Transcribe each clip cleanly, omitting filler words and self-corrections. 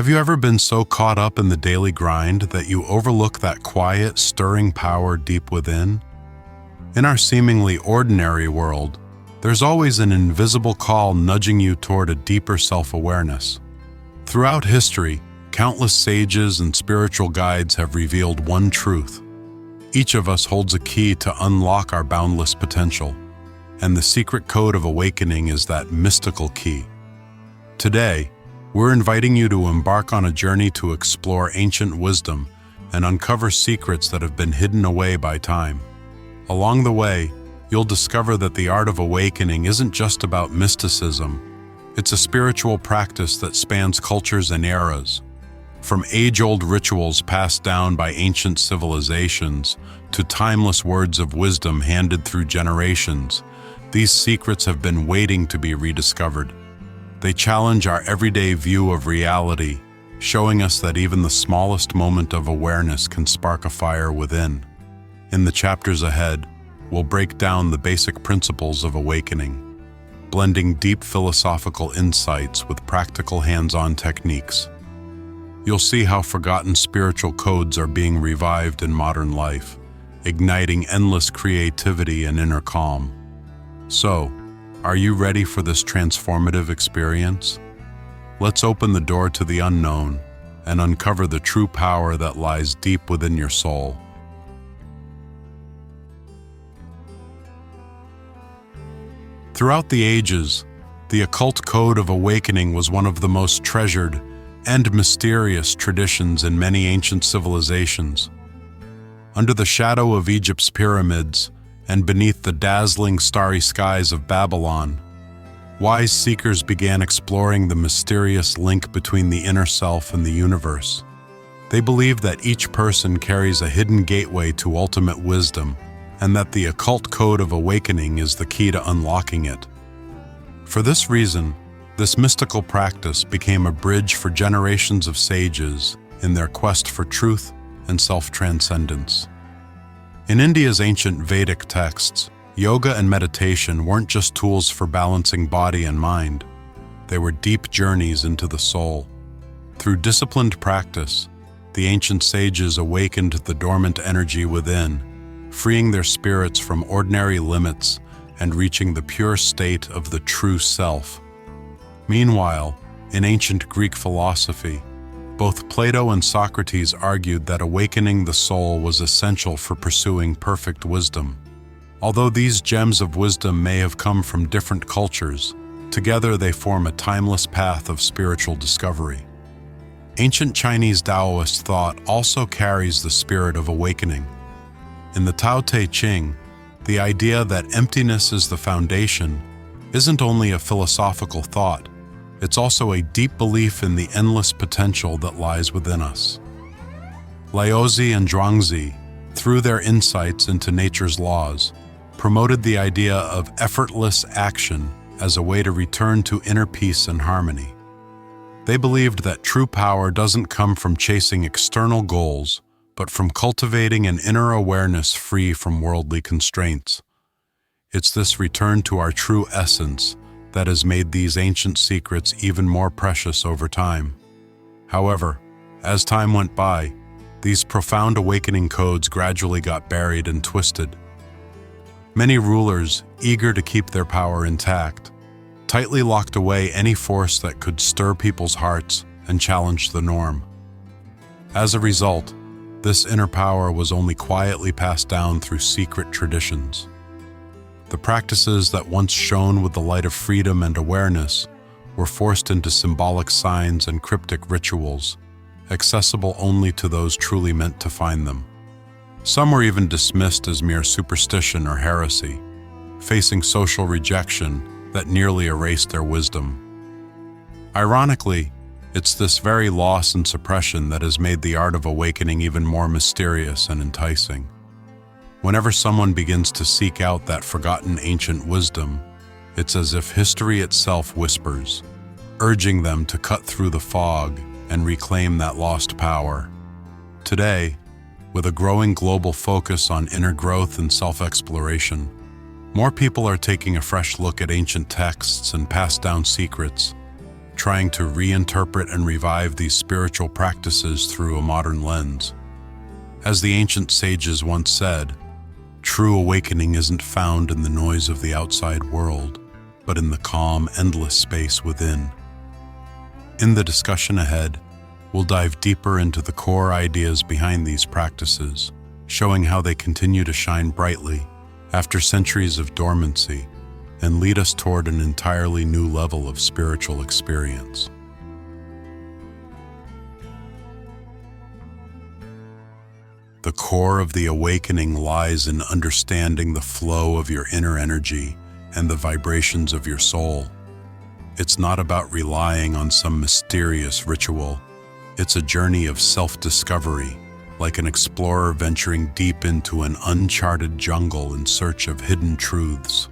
Have you ever been so caught up in the daily grind that you overlook that quiet, stirring power deep within? In our seemingly ordinary world, there's always an invisible call nudging you toward a deeper self-awareness. Throughout history, countless sages and spiritual guides have revealed one truth. Each of us holds a key to unlock our boundless potential, and the secret code of awakening is that mystical key. Today, we're inviting you to embark on a journey to explore ancient wisdom and uncover secrets that have been hidden away by time. Along the way, you'll discover that the art of awakening isn't just about mysticism. It's a spiritual practice that spans cultures and eras. From age-old rituals passed down by ancient civilizations to timeless words of wisdom handed through generations, these secrets have been waiting to be rediscovered. They challenge our everyday view of reality, showing us that even the smallest moment of awareness can spark a fire within. In the chapters ahead, we'll break down the basic principles of awakening, blending deep philosophical insights with practical hands-on techniques. You'll see how forgotten spiritual codes are being revived in modern life, igniting endless creativity and inner calm. So, are you ready for this transformative experience? Let's open the door to the unknown and uncover the true power that lies deep within your soul. Throughout the ages, the occult code of awakening was one of the most treasured and mysterious traditions in many ancient civilizations. Under the shadow of Egypt's pyramids and beneath the dazzling starry skies of Babylon, wise seekers began exploring the mysterious link between the inner self and the universe. They believed that each person carries a hidden gateway to ultimate wisdom, and that the occult code of awakening is the key to unlocking it. For this reason, this mystical practice became a bridge for generations of sages in their quest for truth and self-transcendence. In India's ancient Vedic texts, yoga and meditation weren't just tools for balancing body and mind. They were deep journeys into the soul. Through disciplined practice, the ancient sages awakened the dormant energy within, freeing their spirits from ordinary limits and reaching the pure state of the true self. Meanwhile, in ancient Greek philosophy, both Plato and Socrates argued that awakening the soul was essential for pursuing perfect wisdom. Although these gems of wisdom may have come from different cultures, together they form a timeless path of spiritual discovery. Ancient Chinese Taoist thought also carries the spirit of awakening. In the Tao Te Ching, the idea that emptiness is the foundation isn't only a philosophical thought, it's also a deep belief in the endless potential that lies within us. Laozi and Zhuangzi, through their insights into nature's laws, promoted the idea of effortless action as a way to return to inner peace and harmony. They believed that true power doesn't come from chasing external goals, but from cultivating an inner awareness free from worldly constraints. It's this return to our true essence that has made these ancient secrets even more precious over time. However, as time went by, these profound awakening codes gradually got buried and twisted. Many rulers, eager to keep their power intact, tightly locked away any force that could stir people's hearts and challenge the norm. As a result, this inner power was only quietly passed down through secret traditions. The practices that once shone with the light of freedom and awareness were forced into symbolic signs and cryptic rituals, accessible only to those truly meant to find them. Some were even dismissed as mere superstition or heresy, facing social rejection that nearly erased their wisdom. Ironically, it's this very loss and suppression that has made the art of awakening even more mysterious and enticing. Whenever someone begins to seek out that forgotten ancient wisdom, it's as if history itself whispers, urging them to cut through the fog and reclaim that lost power. Today, with a growing global focus on inner growth and self-exploration, more people are taking a fresh look at ancient texts and passed down secrets, trying to reinterpret and revive these spiritual practices through a modern lens. As the ancient sages once said, true awakening isn't found in the noise of the outside world, but in the calm, endless space within. In the discussion ahead, we'll dive deeper into the core ideas behind these practices, showing how they continue to shine brightly after centuries of dormancy and lead us toward an entirely new level of spiritual experience. The core of the awakening lies in understanding the flow of your inner energy and the vibrations of your soul. It's not about relying on some mysterious ritual. It's a journey of self-discovery, like an explorer venturing deep into an uncharted jungle in search of hidden truths.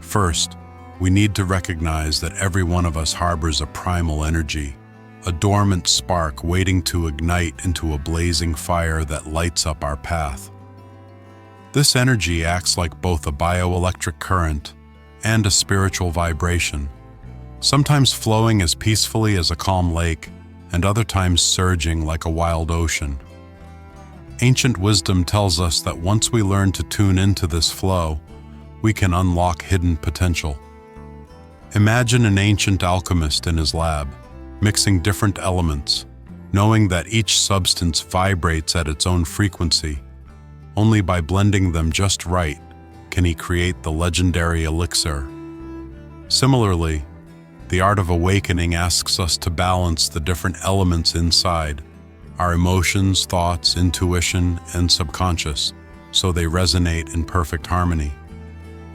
First, we need to recognize that every one of us harbors a primal energy, a dormant spark waiting to ignite into a blazing fire that lights up our path. This energy acts like both a bioelectric current and a spiritual vibration, sometimes flowing as peacefully as a calm lake, and other times surging like a wild ocean. Ancient wisdom tells us that once we learn to tune into this flow, we can unlock hidden potential. Imagine an ancient alchemist in his lab, mixing different elements, knowing that each substance vibrates at its own frequency. Only by blending them just right can he create the legendary elixir. Similarly, the art of awakening asks us to balance the different elements inside, our emotions, thoughts, intuition, and subconscious, so they resonate in perfect harmony.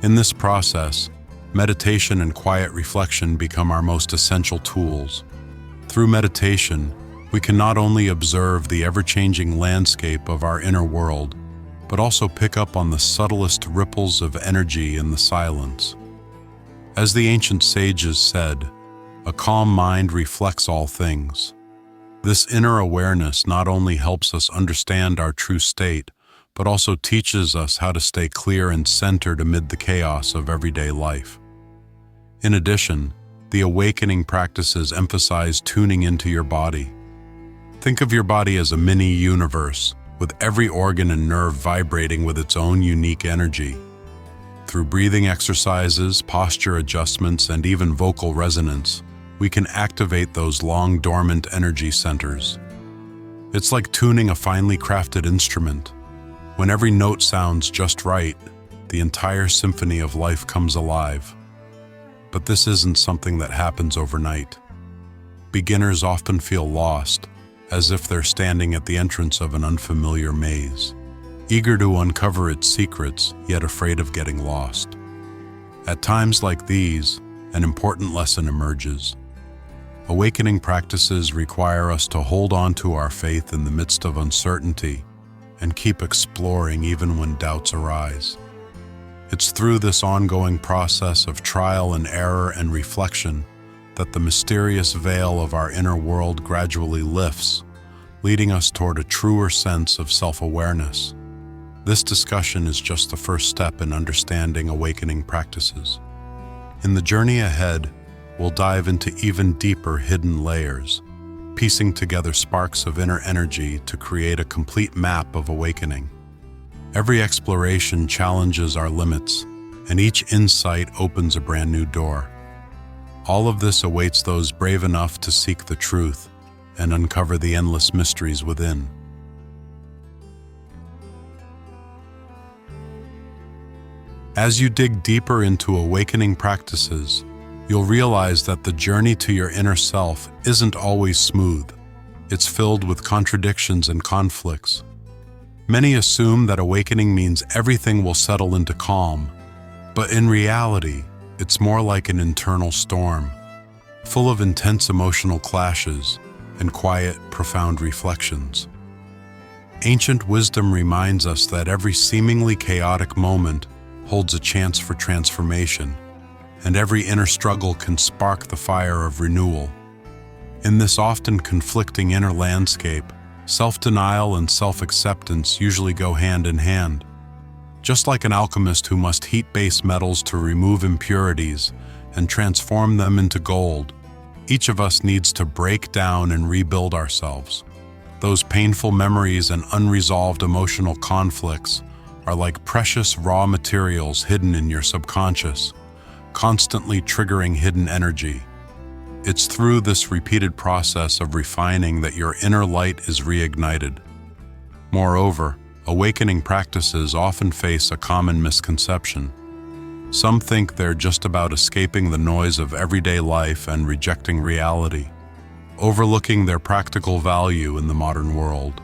In this process, meditation and quiet reflection become our most essential tools. Through meditation, we can not only observe the ever-changing landscape of our inner world, but also pick up on the subtlest ripples of energy in the silence. As the ancient sages said, a calm mind reflects all things. This inner awareness not only helps us understand our true state, but also teaches us how to stay clear and centered amid the chaos of everyday life. In addition, the awakening practices emphasize tuning into your body. Think of your body as a mini universe, with every organ and nerve vibrating with its own unique energy. Through breathing exercises, posture adjustments, and even vocal resonance, we can activate those long dormant energy centers. It's like tuning a finely crafted instrument. When every note sounds just right, the entire symphony of life comes alive. But this isn't something that happens overnight. Beginners often feel lost, as if they're standing at the entrance of an unfamiliar maze, eager to uncover its secrets, yet afraid of getting lost. At times like these, an important lesson emerges. Awakening practices require us to hold on to our faith in the midst of uncertainty and keep exploring even when doubts arise. It's through this ongoing process of trial and error and reflection that the mysterious veil of our inner world gradually lifts, leading us toward a truer sense of self-awareness. This discussion is just the first step in understanding awakening practices. In the journey ahead, we'll dive into even deeper hidden layers, piecing together sparks of inner energy to create a complete map of awakening. Every exploration challenges our limits, and each insight opens a brand new door. All of this awaits those brave enough to seek the truth and uncover the endless mysteries within. As you dig deeper into awakening practices, you'll realize that the journey to your inner self isn't always smooth. It's filled with contradictions and conflicts. Many assume that awakening means everything will settle into calm, but in reality, it's more like an internal storm, full of intense emotional clashes and quiet, profound reflections. Ancient wisdom reminds us that every seemingly chaotic moment holds a chance for transformation, and every inner struggle can spark the fire of renewal. In this often conflicting inner landscape, self-denial and self-acceptance usually go hand in hand. Just like an alchemist who must heat base metals to remove impurities and transform them into gold, Each of us needs to break down and rebuild ourselves. Those painful memories and unresolved emotional conflicts are like precious raw materials hidden in your subconscious, constantly triggering hidden energy. It's through this repeated process of refining that your inner light is reignited. Moreover, awakening practices often face a common misconception. Some think they're just about escaping the noise of everyday life and rejecting reality, overlooking their practical value in the modern world.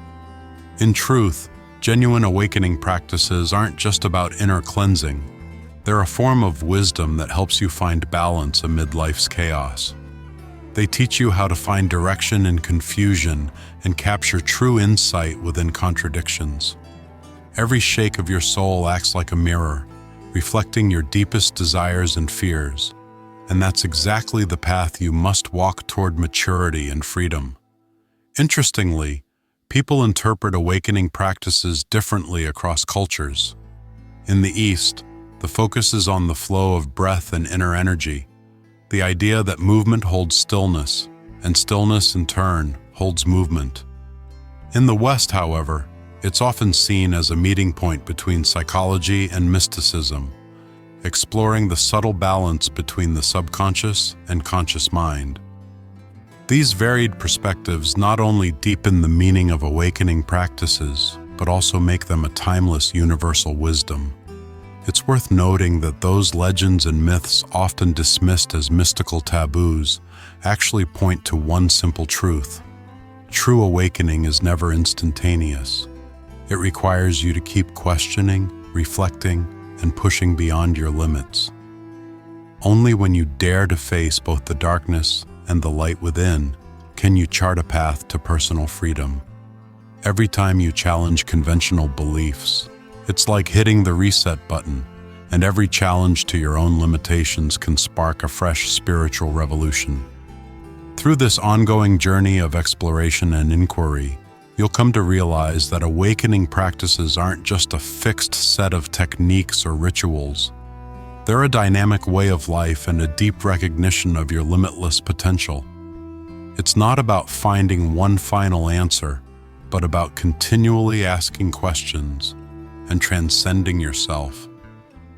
In truth, genuine awakening practices aren't just about inner cleansing. They're a form of wisdom that helps you find balance amid life's chaos. They teach you how to find direction in confusion and capture true insight within contradictions. Every shake of your soul acts like a mirror, reflecting your deepest desires and fears. And that's exactly the path you must walk toward maturity and freedom. Interestingly, people interpret awakening practices differently across cultures. In the East, the focus is on the flow of breath and inner energy, the idea that movement holds stillness, and stillness in turn holds movement. In the West, however, it's often seen as a meeting point between psychology and mysticism, exploring the subtle balance between the subconscious and conscious mind. These varied perspectives not only deepen the meaning of awakening practices, but also make them a timeless universal wisdom. It's worth noting that those legends and myths often dismissed as mystical taboos actually point to one simple truth. True awakening is never instantaneous. It requires you to keep questioning, reflecting, and pushing beyond your limits. Only when you dare to face both the darkness and the light within can you chart a path to personal freedom. Every time you challenge conventional beliefs, it's like hitting the reset button, and every challenge to your own limitations can spark a fresh spiritual revolution. Through this ongoing journey of exploration and inquiry, you'll come to realize that awakening practices aren't just a fixed set of techniques or rituals. They're a dynamic way of life and a deep recognition of your limitless potential. It's not about finding one final answer, but about continually asking questions and transcending yourself,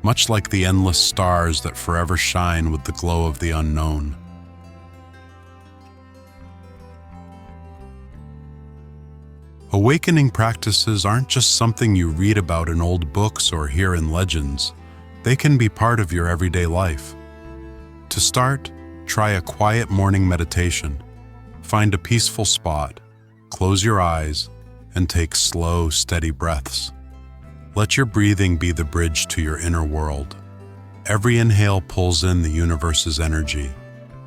much like the endless stars that forever shine with the glow of the unknown. Awakening practices aren't just something you read about in old books or hear in legends. They can be part of your everyday life. To start, try a quiet morning meditation. Find a peaceful spot, close your eyes, and take slow, steady breaths. Let your breathing be the bridge to your inner world. Every inhale pulls in the universe's energy,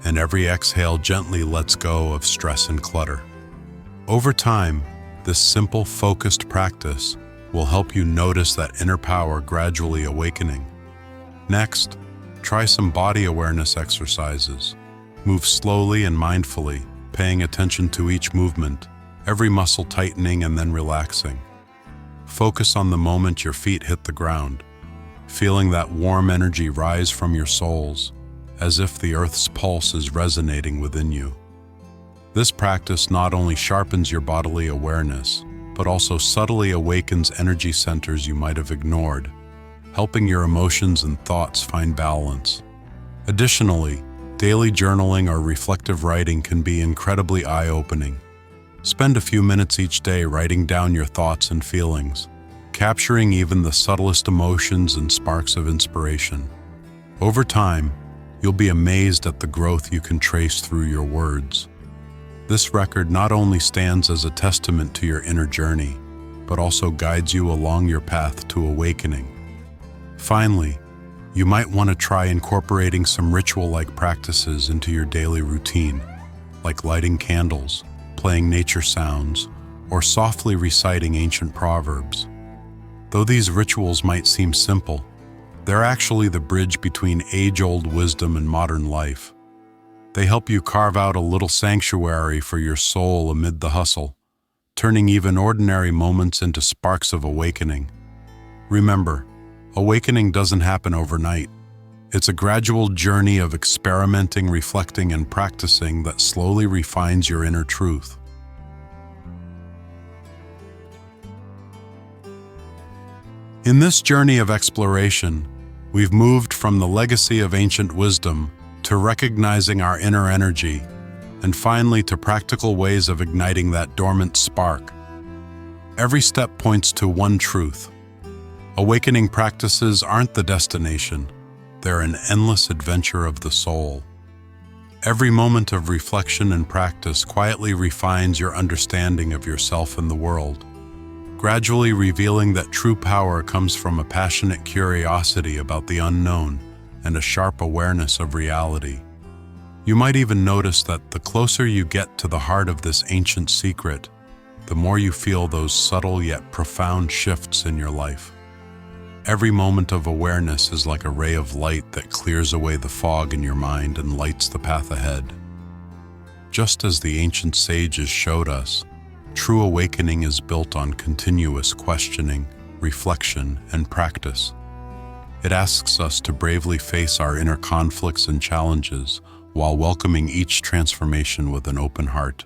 and every exhale gently lets go of stress and clutter. Over time, this simple, focused practice will help you notice that inner power gradually awakening. Next, try some body awareness exercises. Move slowly and mindfully, paying attention to each movement, every muscle tightening and then relaxing. Focus on the moment your feet hit the ground, feeling that warm energy rise from your soles, as if the earth's pulse is resonating within you. This practice not only sharpens your bodily awareness, but also subtly awakens energy centers you might have ignored, helping your emotions and thoughts find balance. Additionally, daily journaling or reflective writing can be incredibly eye-opening. Spend a few minutes each day writing down your thoughts and feelings, capturing even the subtlest emotions and sparks of inspiration. Over time, you'll be amazed at the growth you can trace through your words. This record not only stands as a testament to your inner journey, but also guides you along your path to awakening. Finally, you might want to try incorporating some ritual-like practices into your daily routine, like lighting candles, playing nature sounds, or softly reciting ancient proverbs. Though these rituals might seem simple, they're actually the bridge between age-old wisdom and modern life. They help you carve out a little sanctuary for your soul amid the hustle, turning even ordinary moments into sparks of awakening. Remember, awakening doesn't happen overnight. It's a gradual journey of experimenting, reflecting, and practicing that slowly refines your inner truth. In this journey of exploration, we've moved from the legacy of ancient wisdom to recognizing our inner energy, and finally to practical ways of igniting that dormant spark. Every step points to one truth. Awakening practices aren't the destination. They're an endless adventure of the soul. Every moment of reflection and practice quietly refines your understanding of yourself and the world, gradually revealing that true power comes from a passionate curiosity about the unknown and a sharp awareness of reality. You might even notice that the closer you get to the heart of this ancient secret, the more you feel those subtle yet profound shifts in your life. Every moment of awareness is like a ray of light that clears away the fog in your mind and lights the path ahead. Just as the ancient sages showed us, true awakening is built on continuous questioning, reflection, and practice. It asks us to bravely face our inner conflicts and challenges while welcoming each transformation with an open heart.